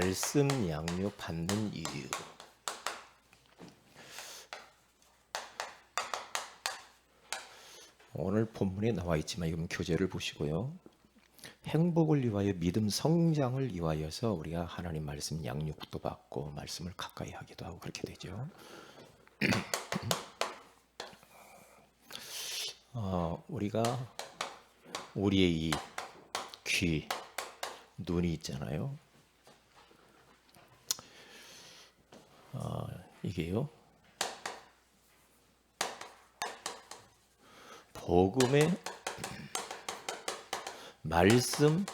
말씀 양육 받는 이유. 오늘 본문에 나와 있지만 이건 교재를 보시고요. 행복을 위하여 믿음 성장을 위하여서 우리가 하나님 말씀 양육도 받고 말씀을 가까이 하기도 하고 그렇게 되죠. 우리가 우리의 이 귀, 눈이 있잖아요. 이게요. 복음의 말씀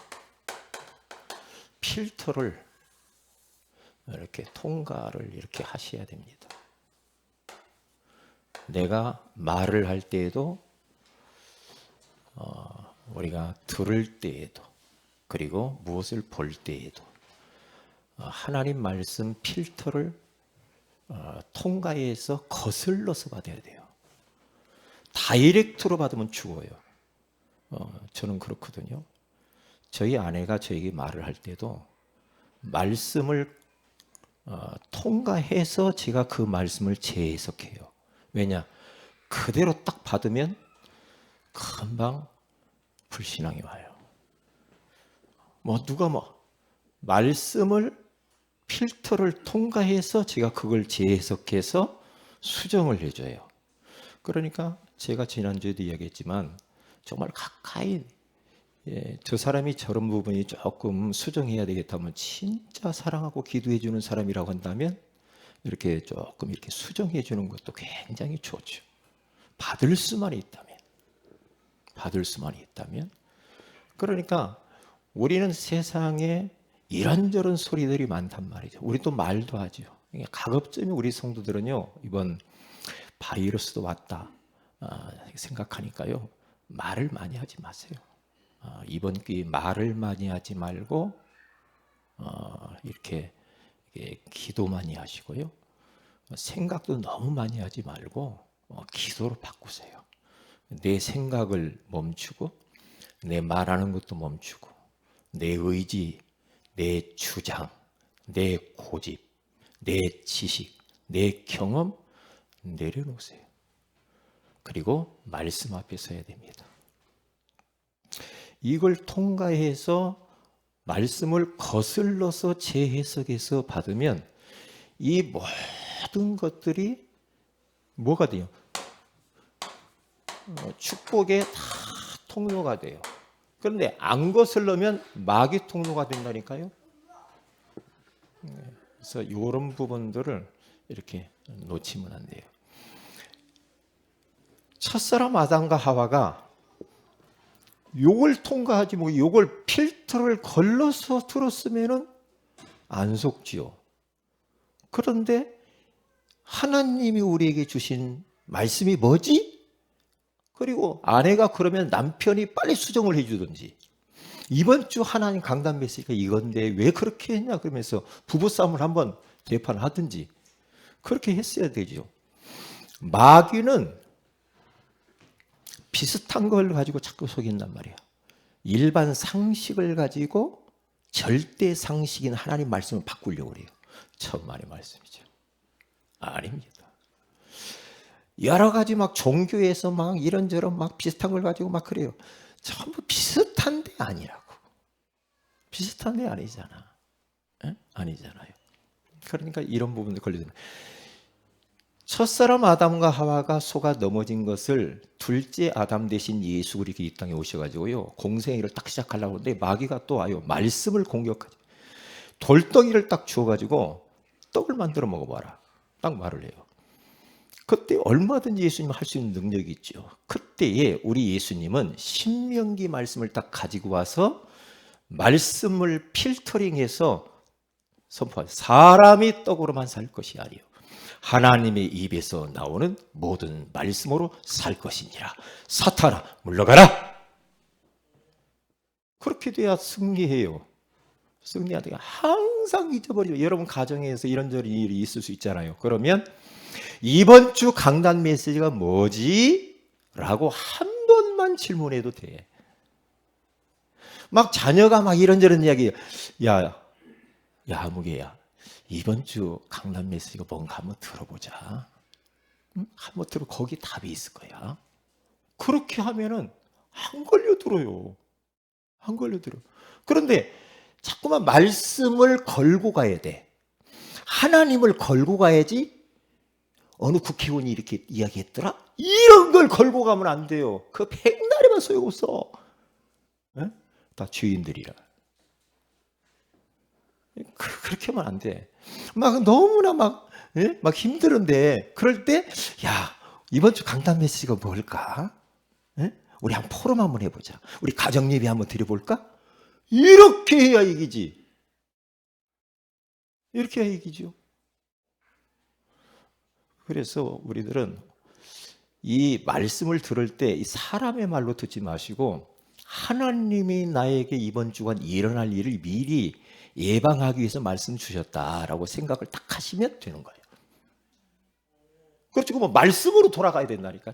필터를 이렇게 통과를 이렇게 하셔야 됩니다. 내가 말을 할 때에도 우리가 들을 때에도 그리고 무엇을 볼 때에도 하나님 말씀 필터를 통과해서 거슬러서 받아야 돼요. 다이렉트로 받으면 죽어요. 저는 그렇거든요. 저희 아내가 저에게 말을 할 때도 말씀을 통과해서 제가 그 말씀을 재해석해요. 왜냐? 그대로 딱 받으면 금방 불신앙이 와요. 누가 말씀을 필터를 통과해서 제가 그걸 재해석해서 수정을 해줘요. 그러니까 제가 지난주에도 이야기했지만 정말 가까이 저 사람이 저런 부분이 조금 수정해야 되겠다면 진짜 사랑하고 기도해 주는 사람이라고 한다면 이렇게 조금 이렇게 수정해 주는 것도 굉장히 좋죠. 받을 수만 있다면 그러니까 우리는 세상에 이런저런 소리들이 많단 말이죠. 우리 또 말도 하죠. 가급적이면 우리 성도들은요, 이번 바이러스도 왔다 생각하니까요, 말을 많이 하지 마세요. 이번 기회에 말을 많이 하지 말고 이렇게 기도 많이 하시고요. 생각도 너무 많이 하지 말고 기도로 바꾸세요. 내 생각을 멈추고 내 말하는 것도 멈추고 내 의지, 내 주장, 내 고집, 내 지식, 내 경험 내려놓으세요. 그리고 말씀 앞에 서야 됩니다. 이걸 통과해서 말씀을 거슬러서 재해석해서 받으면 이 모든 것들이 뭐가 돼요? 축복의 다 통로가 돼요. 그런데 안 거슬러면 마귀 통로가 된다니까요. 그래서 이런 부분들을 이렇게 놓치면 안 돼요. 첫사람 아담과 하와가 요걸 통과하지 뭐 요걸 필터를 걸러서 들었으면은 안 속지요. 그런데 하나님이 우리에게 주신 말씀이 뭐지? 그리고 아내가 그러면 남편이 빨리 수정을 해주든지, 이번 주 하나님 강단 메시지가 이건데 왜 그렇게 했냐 그러면서 부부싸움을 한번 재판하든지 그렇게 했어야 되죠. 마귀는 비슷한 걸 가지고 자꾸 속인단 말이야. 일반 상식을 가지고 절대 상식인 하나님 말씀을 바꾸려고 그래요. 천만의 말씀이죠. 아닙니다. 여러 가지 종교에서 이런저런 비슷한 걸 가지고 그래요. 전부 비슷한 데 아니라고. 비슷한 데 아니잖아. 아니잖아요. 그러니까 이런 부분도 걸리잖아요. 첫사람 아담과 하와가 속아 넘어진 것을 둘째 아담 대신 예수 그리스도 이 땅에 오셔가지고요, 공생애를 딱 시작하려고 하는데 마귀가 또 와요. 말씀을 공격하지. 돌덩이를 딱 주워가지고 떡을 만들어 먹어봐라. 딱 말을 해요. 그때 얼마든지 예수님 할 수 있는 능력이 있죠. 그때에 우리 예수님은 신명기 말씀을 딱 가지고 와서 말씀을 필터링해서 선포하죠. 사람이 떡으로만 살 것이 아니요 하나님의 입에서 나오는 모든 말씀으로 살 것이니라. 사탄아 물러가라. 그렇게 돼야 승리해요. 승리하되 항상 잊어버리죠. 여러분 가정에서 이런저런 일이 있을 수 있잖아요. 그러면 이번 주 강단 메시지가 뭐지? 라고 한 번만 질문해도 돼. 자녀가 이런저런 이야기, 야 야, 무게야, 이번 주 강남 메시지가 뭔가 한번 들어보자. 응? 한번 들어, 거기 답이 있을 거야. 그렇게 하면은 안 걸려들어요. 안 걸려들어. 그런데 자꾸만 말씀을 걸고 가야 돼. 하나님을 걸고 가야지. 어느 국회의원이 이렇게 이야기했더라? 이런 걸 걸고 가면 안 돼요. 그 백날에만 소용없어. 에? 다 주인들이라. 그렇게 하면 안 돼. 막 너무나 막, 예? 막 힘들은데, 그럴 때, 야, 이번 주 강단 메시지가 뭘까? 예? 우리 한번 포럼 한번 해보자. 우리 가정 예배 한번 드려볼까? 이렇게 해야 이기지. 이렇게 해야 이기죠. 그래서 우리들은 이 말씀을 들을 때 이 사람의 말로 듣지 마시고 하나님이 나에게 이번 주간 일어날 일을 미리 예방하기 위해서 말씀 주셨다라고 생각을 딱 하시면 되는 거예요. 그렇지, 뭐 말씀으로 돌아가야 된다니까.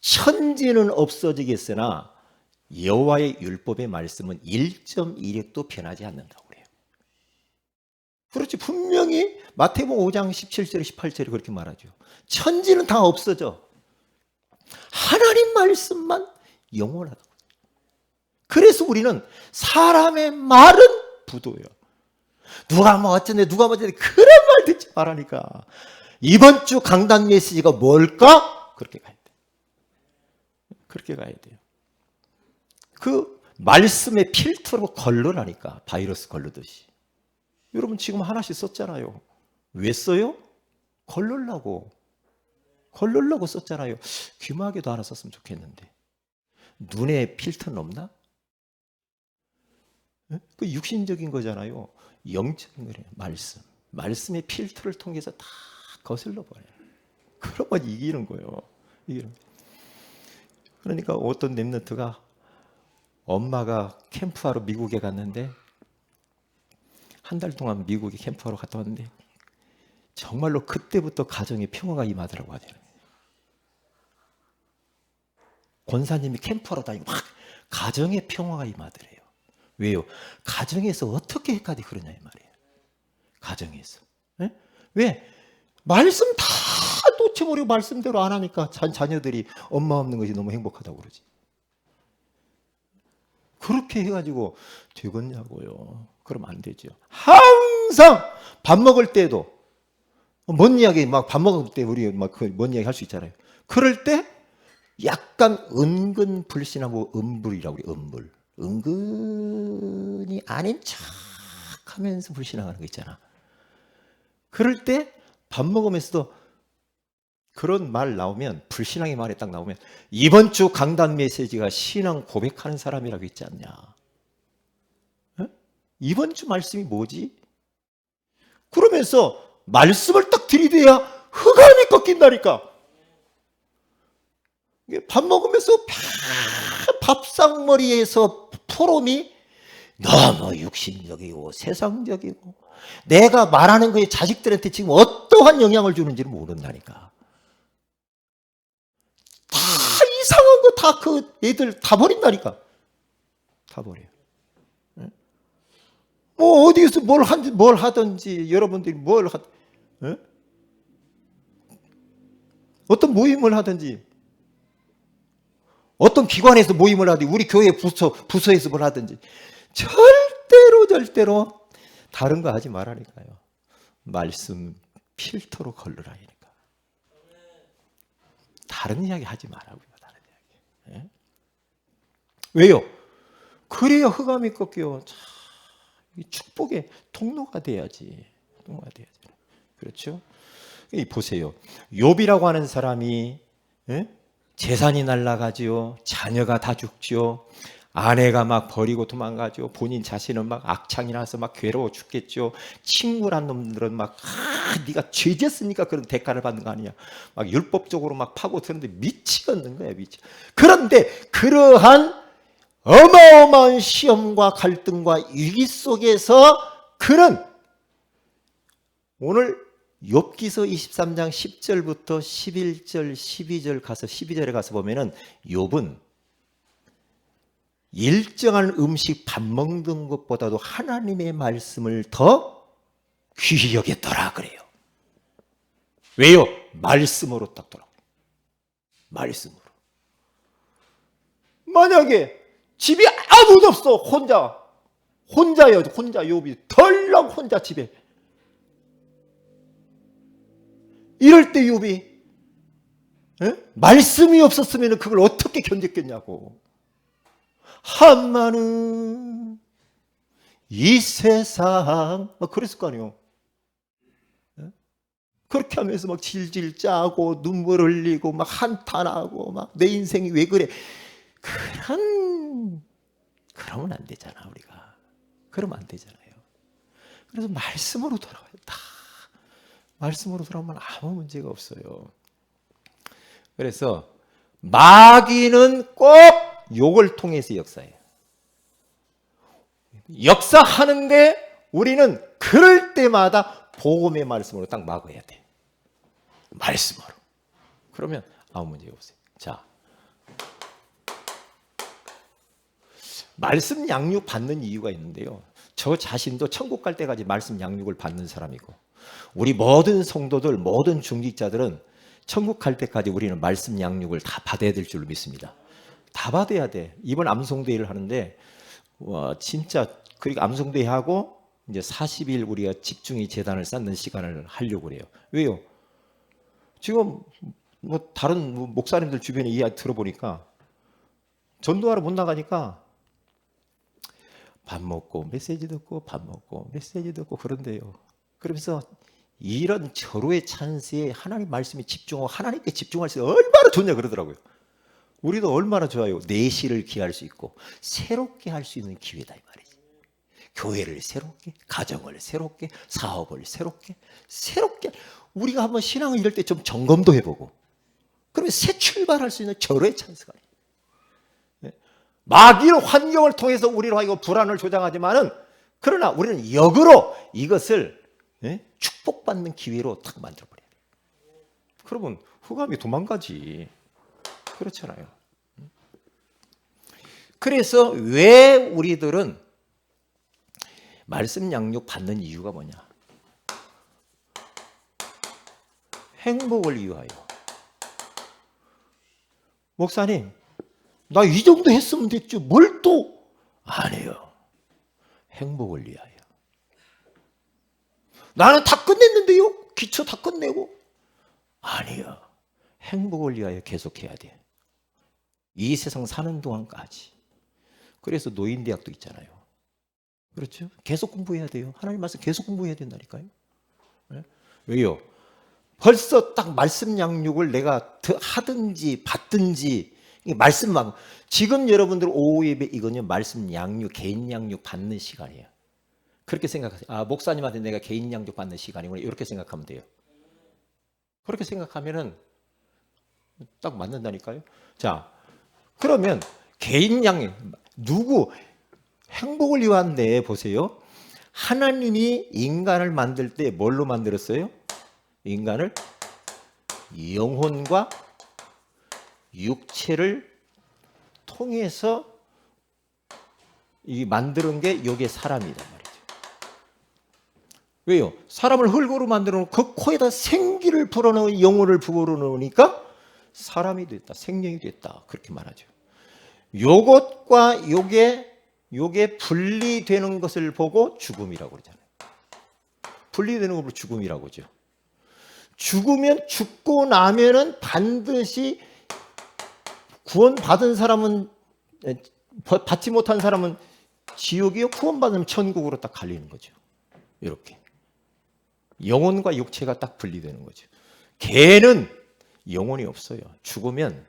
천지는 없어지겠으나 여호와의 율법의 말씀은 1.1핵도 변하지 않는다고 그래요. 그렇지, 분명히 마태복음 5장 17절 18절에 그렇게 말하죠. 천지는 다 없어져. 하나님 말씀만 영원하다고. 그래서 우리는 사람의 말은 부도예요. 누가 뭐 어쩌네, 누가 뭐 어쩌네, 그런 말 듣지 말라니까. 이번 주 강단 메시지가 뭘까? 그렇게 가야 돼. 그렇게 가야 돼요. 그 말씀의 필터로 걸러라니까. 바이러스 걸르듯이. 여러분 지금 하나씩 썼잖아요. 왜 써요? 걸르려고 썼잖아요. 귀마개도 하나 썼으면 좋겠는데. 눈에 필터는 없나? 그 육신적인 거잖아요. 영적인 거래요. 말씀의 필터를 통해서 다 거슬러 버려요. 그러면 이기는 거예요. 그러니까 어떤 렘넌트가 엄마가 캠프하러 미국에 갔는데 한 달 동안 미국에 캠프하러 갔다 왔는데 정말로 그때부터 가정에 평화가 임하더라고 하잖아요. 권사님이 캠프하러 다니고 막 가정에 평화가 임하더래요. 왜요? 가정에서 어떻게 해까지 그러냐 이 말이에요. 가정에서. 네? 왜? 말씀 다 놓쳐버리고 말씀대로 안 하니까 자녀들이 엄마 없는 것이 너무 행복하다고 그러지. 그렇게 해가지고 되겠냐고요. 그러면 안 되죠. 항상 밥 먹을 때도 뭔 이야기 막 밥 먹을 때 우리 막 뭔 이야기 할 수 있잖아요. 그럴 때 약간 은근 불신하고 음불이라고 그래. 음불. 은근히 아닌 척하면서 불신하는 거 있잖아. 그럴 때 밥 먹으면서도 그런 말 나오면, 불신앙의 말이 딱 나오면 이번 주 강단 메시지가 신앙 고백하는 사람이라고 있지 않냐. 어? 이번 주 말씀이 뭐지? 그러면서 말씀을 딱 들이대야 흑암이 꺾인다니까. 밥 먹으면서 밥상머리에서 포럼이 너무 육신적이고 세상적이고 내가 말하는 거에 자식들한테 지금 어떠한 영향을 주는지를 모른다니까. 다 이상한 거 다 그 애들 다 버린다니까. 다 버려요. 뭐 어디에서 뭘 하든지 여러분들이 어떤 모임을 하든지 어떤 기관에서 모임을 하든지 우리 교회 부서에서 뭘 하든지 절대로 다른 거 하지 말라니까요. 말씀 필터로 걸러라니까. 다른 이야기 하지 말라고요. 다른 이야기. 예? 왜요? 그래야 흑암이 꺾여. 축복의 통로가 돼야지. 그렇죠? 보세요. 욥이라고 하는 사람이 재산이 날아가지요. 자녀가 다 죽지요. 아내가 막 버리고 도망가죠. 본인 자신은 막 악창이 나서 막 괴로워 죽겠죠. 친구란 놈들은 막 네가 죄졌으니까 그런 대가를 받는 거 아니냐. 막 율법적으로 막 파고드는데 미치겠는 거야. 그런데 그러한 어마어마한 시험과 갈등과 위기 속에서 그는 오늘 욥기서 23장 10절부터 11절, 12절에 가서 보면은 욥은 일정한 음식 밥 먹는 것보다도 하나님의 말씀을 더 귀히 여겼더라 그래요. 왜요? 말씀으로 딱 돌아가요. 말씀으로. 만약에 집에 아무도 없어. 혼자요. 혼자 욥이 덜렁 혼자 집에. 이럴 때 욥이 말씀이 없었으면 그걸 어떻게 견뎠겠냐고. 한마는 이 세상 막 그랬을 거 아니에요. 그렇게 하면서 막 질질 짜고 눈물 흘리고 막 한탄하고 막 내 인생이 왜 그래. 그러면 안 되잖아 우리가. 그러면 안 되잖아요. 그래서 말씀으로 돌아와요. 다 말씀으로 돌아오면 아무 문제가 없어요. 그래서 마귀는 꼭 욕을 통해서 역사해요. 역사하는데 우리는 그럴 때마다 복음의 말씀으로 딱 막아야 돼. 말씀으로. 그러면 아무 문제가 없어요. 자, 말씀 양육 받는 이유가 있는데요. 저 자신도 천국 갈 때까지 말씀 양육을 받는 사람이고, 우리 모든 성도들, 모든 중직자들은 천국 갈 때까지 우리는 말씀 양육을 다 받아야 될 줄로 믿습니다. 다 받아야 돼. 이번 암송대회를 하는데 진짜 그러니까 암송대회 하고 이제 40일 우리가 집중의 재단을 쌓는 시간을 하려고 그래요. 왜요? 지금 뭐 다른 목사님들 주변에 이야기 들어보니까 전도하러 못 나가니까 밥 먹고 메시지 듣고 밥 먹고 메시지 듣고 그런데요. 그러면서 이런 절호의 찬스에 하나님 말씀에 집중하고 하나님께 집중할 수 얼마나 좋냐 그러더라고요. 우리도 얼마나 좋아요. 내실을 기할 수 있고 새롭게 할 수 있는 기회다 이 말이지. 교회를 새롭게, 가정을 새롭게, 사업을 새롭게 우리가 한번 신앙을 이럴 때 좀 점검도 해보고 그러면 새 출발할 수 있는 절호의 찬스가 있어요. 마귀의 환경을 통해서 우리로 하여금 불안을 조장하지만은 그러나 우리는 역으로 이것을 축복받는 기회로 딱 만들어버려요. 그러면 흑암이 도망가지. 그렇잖아요. 그래서 왜 우리들은 말씀 양육 받는 이유가 뭐냐? 행복을 위하여. 목사님, 나 이 정도 했으면 됐죠. 뭘 또 안 해요. 행복을 위하여. 나는 다 끝냈는데요. 기초 다 끝내고. 아니요. 행복을 위하여 계속해야 돼. 이 세상 사는 동안까지. 그래서 노인대학도 있잖아요. 그렇죠? 계속 공부해야 돼요. 하나님 말씀 계속 공부해야 된다니까요. 네? 왜요? 벌써 딱 말씀 양육을 내가 하든지 받든지 말씀만 지금 여러분들 오후 예배 이거는 말씀 양육, 개인 양육 받는 시간이에요. 그렇게 생각하세요. 아, 목사님한테 내가 개인 양육 받는 시간이구나. 이렇게 생각하면 돼요. 그렇게 생각하면은 딱 맞는다니까요. 자, 그러면 개인 양육 누구 행복을 위한데 보세요. 하나님이 인간을 만들 때 뭘로 만들었어요? 인간을 영혼과 육체를 통해서 이 만드는 게 이게 사람이란 말이죠. 왜요? 사람을 흙으로 만들어 놓고 그 코에다 생기를 불어넣은 영혼을 불어넣으니까 사람이 됐다, 생명이 됐다 그렇게 말하죠. 요것과 요게 분리되는 것을 보고 죽음이라고 그러잖아요. 분리되는 걸 보고 죽음이라고 하죠. 죽고 나면은 반드시 구원받은 사람은 받지 못한 사람은 지옥이요, 구원받으면 천국으로 딱 갈리는 거죠. 이렇게 영혼과 육체가 딱 분리되는 거죠. 개는 영혼이 없어요. 죽으면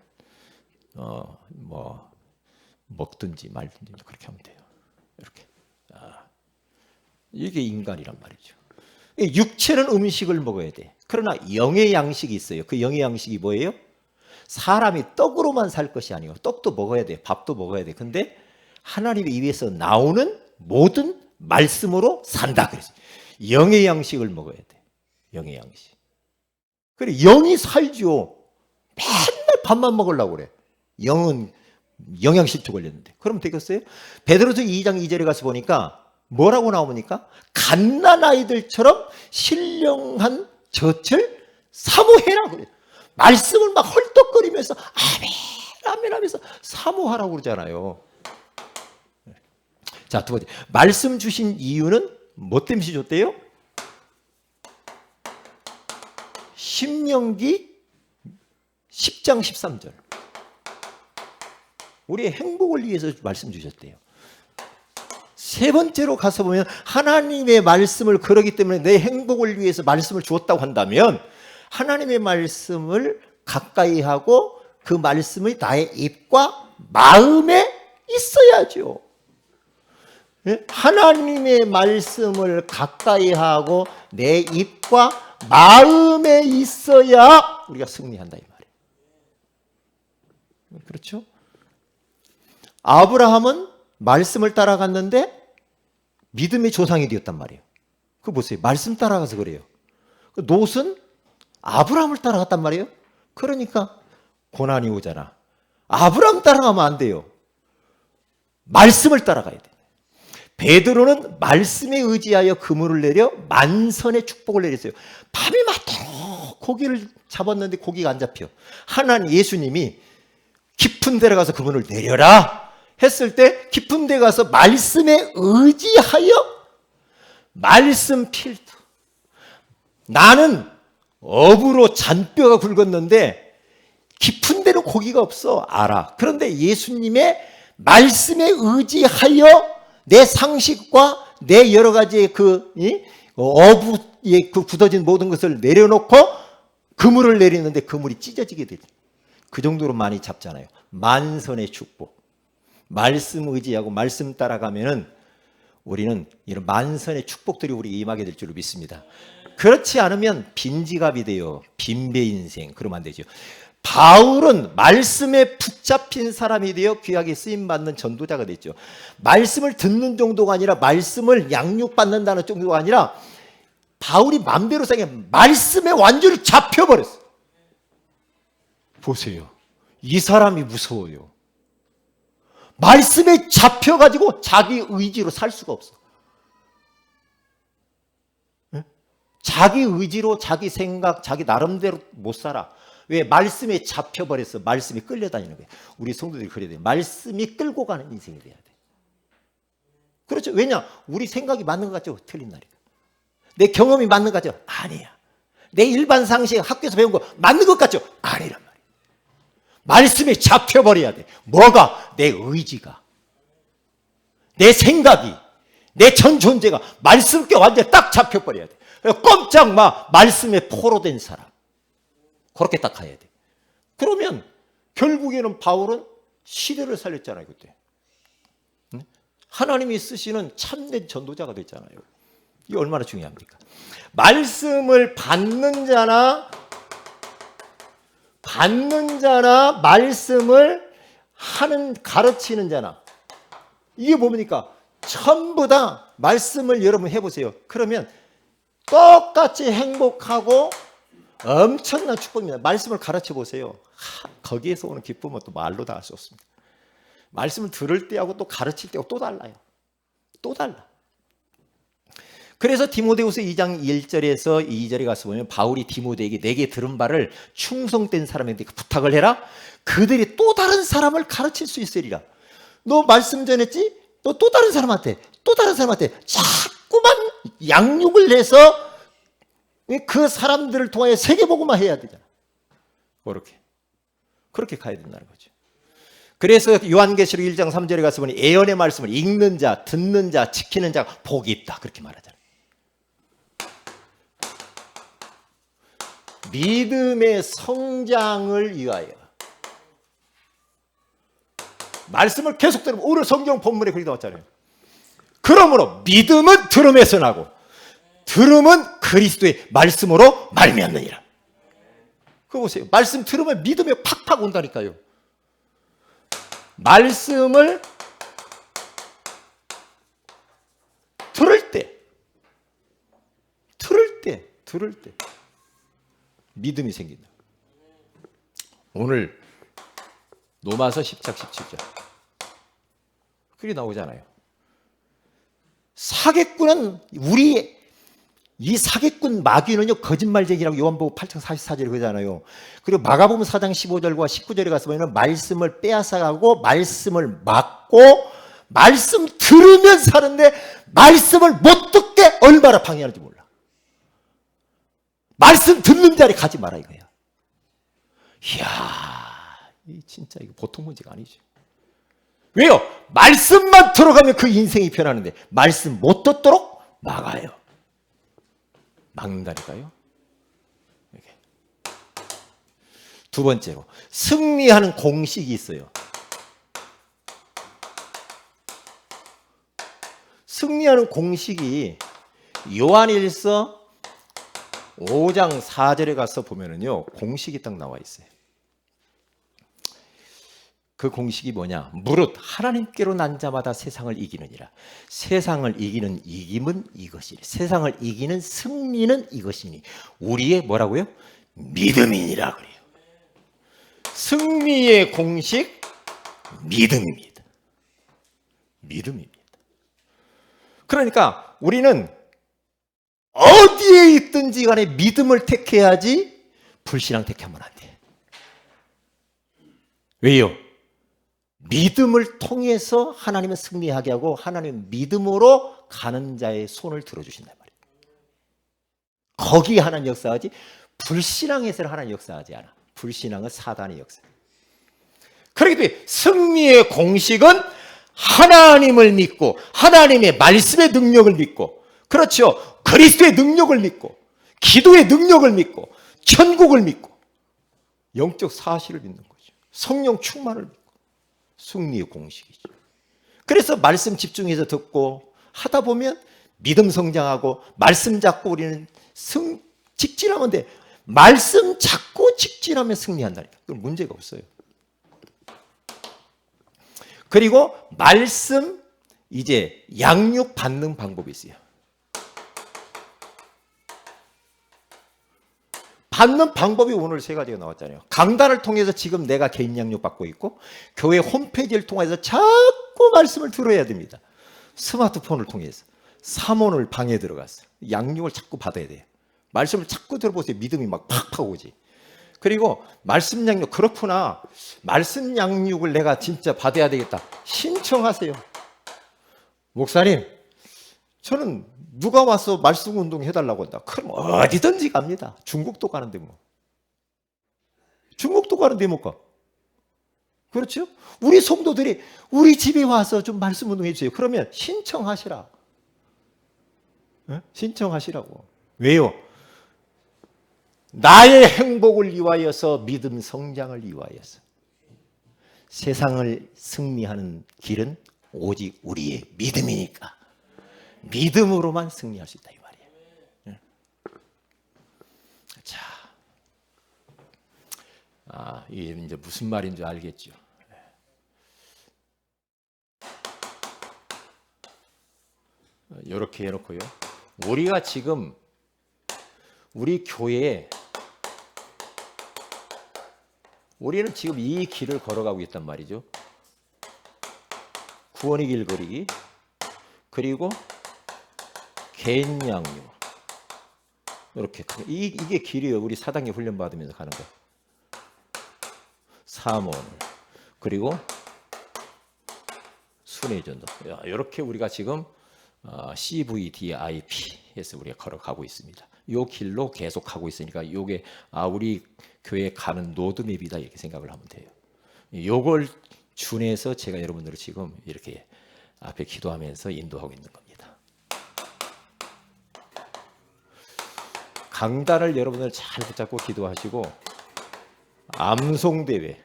뭐 먹든지 말든지 그렇게 하면 돼요. 이렇게. 이게 인간이란 말이죠. 육체는 음식을 먹어야 돼. 그러나 영의 양식이 있어요. 그 영의 양식이 뭐예요? 사람이 떡으로만 살 것이 아니고 떡도 먹어야 돼. 밥도 먹어야 돼. 근데 하나님의 입에서 나오는 모든 말씀으로 산다 그랬어요. 영의 양식을 먹어야 돼. 영의 양식. 그래 영이 살죠. 맨날 밥만 먹으려고 그래. 영은 영양실조 걸렸는데. 그러면 되겠어요? 베드로서 2장 2절에 가서 보니까 뭐라고 나오니까 갓난아이들처럼 신령한 젖을 사모해라 그래요. 말씀을 막 헐떡거리면서 아멘 아멘 하면서 사모하라고 그러잖아요. 자, 두 번째, 말씀 주신 이유는 뭐 때문에 줬대요? 신명기 10장 13절. 우리의 행복을 위해서 말씀 주셨대요. 세 번째로 가서 보면 하나님의 말씀을 그러기 때문에 내 행복을 위해서 말씀을 주었다고 한다면 하나님의 말씀을 가까이 하고 그 말씀이 나의 입과 마음에 있어야죠. 하나님의 말씀을 가까이 하고 내 입과 마음에 있어야 우리가 승리한다 이 말이에요. 그렇죠? 아브라함은 말씀을 따라갔는데 믿음의 조상이 되었단 말이에요. 그거 보세요. 말씀 따라가서 그래요. 롯은 아브라함을 따라갔단 말이에요. 그러니까 고난이 오잖아. 아브라함 따라가면 안 돼요. 말씀을 따라가야 돼. 베드로는 말씀에 의지하여 그물을 내려 만선의 축복을 내렸어요. 밤이 맞도록 고기를 잡았는데 고기가 안 잡혀. 하나님 예수님이 깊은 데로 가서 그물을 내려라 했을 때 깊은 데 가서 말씀에 의지하여 말씀 필터. 나는 업으로 잔뼈가 굵었는데 깊은 데로 고기가 없어. 알아. 그런데 예수님의 말씀에 의지하여 내 상식과 내 여러 가지의 어부의 그 굳어진 모든 것을 내려놓고 그물을 내리는데 그물이 찢어지게 되죠. 그 정도로 많이 잡잖아요. 만선의 축복. 말씀 의지하고 말씀 따라가면은 우리는 이런 만선의 축복들이 우리에게 임하게 될 줄로 믿습니다. 그렇지 않으면 빈지갑이 돼요. 빈배 인생. 그러면 안 되죠. 바울은 말씀에 붙잡힌 사람이 되어 귀하게 쓰임받는 전도자가 됐죠. 말씀을 듣는 정도가 아니라 말씀을 양육받는다는 정도가 아니라 바울이 맘대로 생겨 말씀에 완전히 잡혀버렸어. 보세요. 이 사람이 무서워요. 말씀에 잡혀가지고 자기 의지로 살 수가 없어. 자기 의지로 자기 생각, 자기 나름대로 못 살아. 왜? 말씀에 잡혀버렸어. 말씀이 끌려다니는 거예요. 우리 성도들이 그래야 돼요. 말씀이 끌고 가는 인생이 돼야 돼. 그렇죠. 왜냐? 우리 생각이 맞는 것 같죠? 틀린 날이다. 내 경험이 맞는 것 같죠? 아니야. 내 일반 상식 학교에서 배운 거 맞는 것 같죠? 아니란 말이야. 말씀에 잡혀버려야 돼. 뭐가? 내 의지가. 내 생각이. 내 전 존재가 말씀께 완전히 딱 잡혀버려야 돼. 꼼짝 마. 말씀에 포로된 사람. 그렇게 딱 가야 돼. 그러면 결국에는 바울은 시대를 살렸잖아요. 그때. 하나님이 쓰시는 참된 전도자가 됐잖아요. 이게 얼마나 중요합니까? 말씀을 받는 자나 말씀을 가르치는 자나 이게 뭡니까? 전부 다 말씀을 여러분 해보세요. 그러면 똑같이 행복하고 엄청난 축복입니다. 말씀을 가르쳐 보세요. 거기에서 오는 기쁨은 또 말로 다 할 수 없습니다. 말씀을 들을 때하고 또 가르칠 때하고 또 달라요. 또 달라. 그래서 디모데후서 2장 1절에서 2절에 가서 보면 바울이 디모데에게 내게 들은 바를 충성된 사람에게 부탁을 해라. 그들이 또 다른 사람을 가르칠 수 있으리라. 너 말씀 전했지? 너 또 다른 사람한테 자꾸만 양육을 해서 그 사람들을 통해 세계복음화 해야 되잖아. 그렇게 가야 된다는 거죠. 그래서 요한계시록 1장 3절에 가서 보니 예언의 말씀을 읽는 자, 듣는 자, 지키는 자가 복이 있다. 그렇게 말하잖아요. 믿음의 성장을 위하여 말씀을 계속 들으면 오늘 성경 본문에 그렇게 나왔잖아요. 그러므로 믿음은 들음에서 나고 들음은 그리스도의 말씀으로 말미암느니라. 그거 보세요. 말씀 들으면 믿음이 팍팍 온다니까요. 말씀을 들을 때 믿음이 생긴다. 오늘 로마서 10장 17절. 그게 나오잖아요. 사기꾼은 이 사기꾼 마귀는요 거짓말쟁이라고 요한복음 8장 44절에 그러잖아요. 그리고 마가복음 4장 15절과 19절에 가서 보면 말씀을 빼앗아가고 말씀을 막고 말씀 들으면 사는데 말씀을 못 듣게 얼마나 방해하는지 몰라. 말씀 듣는 자리에 가지 마라 이거야. 이야, 진짜 이거 보통 문제가 아니죠. 왜요? 말씀만 들어가면 그 인생이 변하는데 말씀 못 듣도록 막아요. 막는다니까요. 이렇게. 두 번째로 승리하는 공식이 있어요. 승리하는 공식이 요한일서 5장 4절에 가서 보면은요 공식이 딱 나와 있어요. 그 공식이 뭐냐? 무릇 하나님께로 난 자마다 세상을 이기느니라. 세상을 이기는 이김은 이것이니, 세상을 이기는 승리는 이것이니, 우리의 뭐라고요? 믿음이니라 그래요. 승리의 공식 믿음입니다. 믿음입니다. 그러니까 우리는 어디에 있든지 간에 믿음을 택해야지 불신앙 택하면 안 돼. 왜요? 믿음을 통해서 하나님은 승리하게 하고 하나님은 믿음으로 가는 자의 손을 들어주신단 말이에요. 거기에 하나님 역사하지 불신앙에서는 하나님 역사하지 않아. 불신앙은 사단의 역사. 그렇기 때문에 승리의 공식은 하나님을 믿고 하나님의 말씀의 능력을 믿고, 그렇죠, 그리스도의 능력을 믿고 기도의 능력을 믿고 천국을 믿고 영적 사실을 믿는 거죠. 성령 충만을 믿고. 승리의 공식이죠. 그래서 말씀 집중해서 듣고 하다 보면 믿음 성장하고 말씀 잡고 우리는 직진하면 돼. 말씀 잡고 직진하면 승리한다니까. 그건 문제가 없어요. 그리고 말씀 이제 양육 받는 방법이 있어요. 받는 방법이 오늘 세 가지가 나왔잖아요. 강단을 통해서 지금 내가 개인 양육 받고 있고, 교회 홈페이지를 통해서 자꾸 말씀을 들어야 됩니다. 스마트폰을 통해서 사모를 방에 들어갔어요. 양육을 자꾸 받아야 돼요. 말씀을 자꾸 들어보세요. 믿음이 막 팍팍 오지. 그리고 말씀 양육, 그렇구나, 말씀 양육을 내가 진짜 받아야 되겠다, 신청하세요. 목사님, 저는 누가 와서 말씀 운동 해달라고 한다. 그럼 어디든지 갑니다. 중국도 가는데 뭐. 중국도 가는데 못 가. 그렇죠? 우리 성도들이 우리 집에 와서 좀 말씀 운동 해주세요. 그러면 신청하시라. 네? 신청하시라고. 왜요? 나의 행복을 위하여서, 믿음 성장을 위하여서. 세상을 승리하는 길은 오직 우리의 믿음이니까. 믿음으로만 승리할 수 있다 이 말이에요. 자, 이게 이제 무슨 말인지 알겠죠? 이렇게 해놓고요. 우리가 지금 우리 교회에 우리는 지금 이 길을 걸어가고 있단 말이죠. 구원의 길 걸이기, 그리고 개인 양육, 이렇게 이게 길이에요. 우리 사당에 훈련 받으면서 가는 거. 사모을, 그리고 순회전도. 이렇게 우리가 지금 CVDIP에서 우리가 걸어가고 있습니다. 이 길로 계속 가고 있으니까 이게 우리 교회 가는 로드맵이다 이렇게 생각을 하면 돼요. 이걸 준해서 제가 여러분들을 지금 이렇게 앞에 기도하면서 인도하고 있는 겁니다. 강단을 여러분들 잘 붙잡고 기도하시고, 암송대회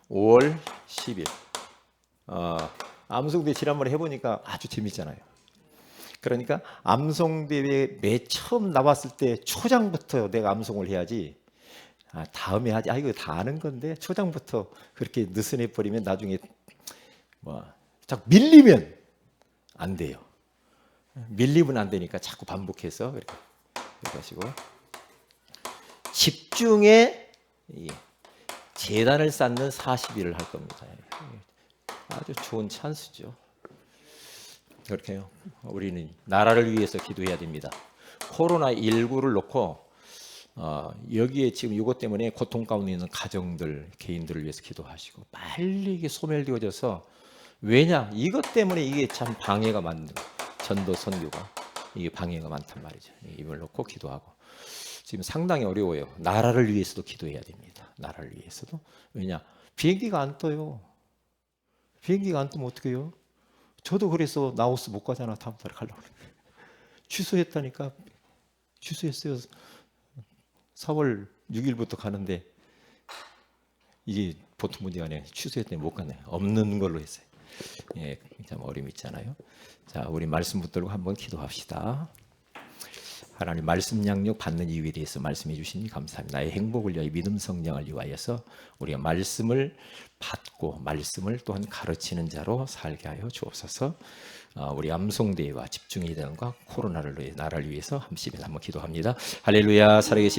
5월 10일. 암송대회 지난번에 해보니까 아주 재밌잖아요. 그러니까 암송대회 맨 처음 나왔을 때 초장부터 내가 암송을 해야지, 다음에 하지, 이거 다 아는 건데 초장부터 그렇게 느슨해 버리면 나중에 자꾸 밀리면 안 돼요. 밀리면 안 되니까 자꾸 반복해서 이렇게 하시고, 집중의 제단을 쌓는 40일을 할 겁니다. 아주 좋은 찬스죠. 그렇게 해요. 우리는 나라를 위해서 기도해야 됩니다. 코로나19를 놓고 여기에 지금 이것 때문에 고통 가운데 있는 가정들, 개인들을 위해서 기도하시고 빨리 이게 소멸되어져서 왜냐? 이것 때문에 이게 참 방해가 많은 전도 선교가 이게 방해가 많단 말이죠. 이걸 놓고 기도하고 지금 상당히 어려워요. 나라를 위해서도 기도해야 됩니다. 나라를 위해서도. 왜냐? 비행기가 안 떠요. 비행기가 안 뜨면 어떻게 해요? 저도 그래서 라오스 못 가잖아. 다음 달에 가려고 그러는데. 취소했다니까. 취소했어요. 4월 6일부터 가는데 이게 보통 문제가 아니에요. 취소했더니 못 가네. 없는 걸로 했어요. 예, 참 어려움이 있잖아요. 자, 우리 말씀 붙들고 한번 기도합시다. 하나님 말씀 양육 받는 이유에 대해서 말씀해 주시니 감사합니다. 나의 행복을 위하여 믿음 성장을 위하여서 우리가 말씀을 받고 말씀을 또한 가르치는 자로 살게 하여 주옵소서. 우리 암송대회와 집중이 되는 것 코로나를 위해 나라를 위해서 한번 기도합니다. 할렐루야. 살아계신